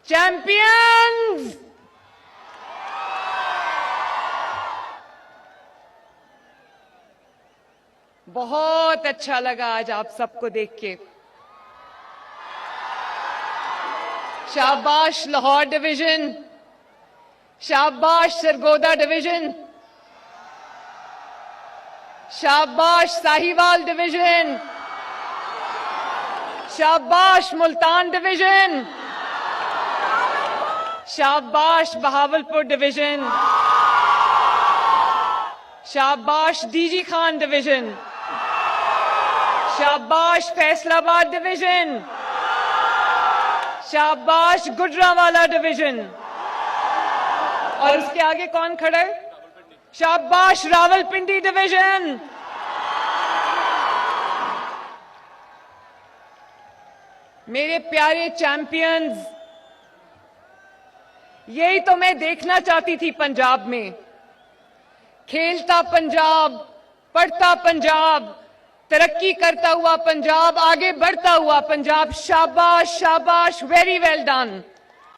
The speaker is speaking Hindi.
चैंपियंस, बहुत अच्छा लगा आज आप सबको देख के। शाबाश लाहौर डिवीजन, शाबाश सरगोदा डिवीजन, शाबाश साहिवाल डिवीजन, शाबाश मुल्तान डिवीजन, शाबाश बहावलपुर डिवीजन, शाबाश डीजी खान डिवीजन, शाबाश फैसलाबाद डिवीजन, शाबाश गुजरांवाला डिवीजन। और उसके आगे कौन खड़ा है? शाबाश रावलपिंडी डिवीजन। मेरे प्यारे चैंपियंस, यही तो मैं देखना चाहती थी पंजाब में। खेलता पंजाब, पढ़ता पंजाब, तरक्की करता हुआ पंजाब, आगे बढ़ता हुआ पंजाब। शाबाश शाबाश, वेरी वेल डन।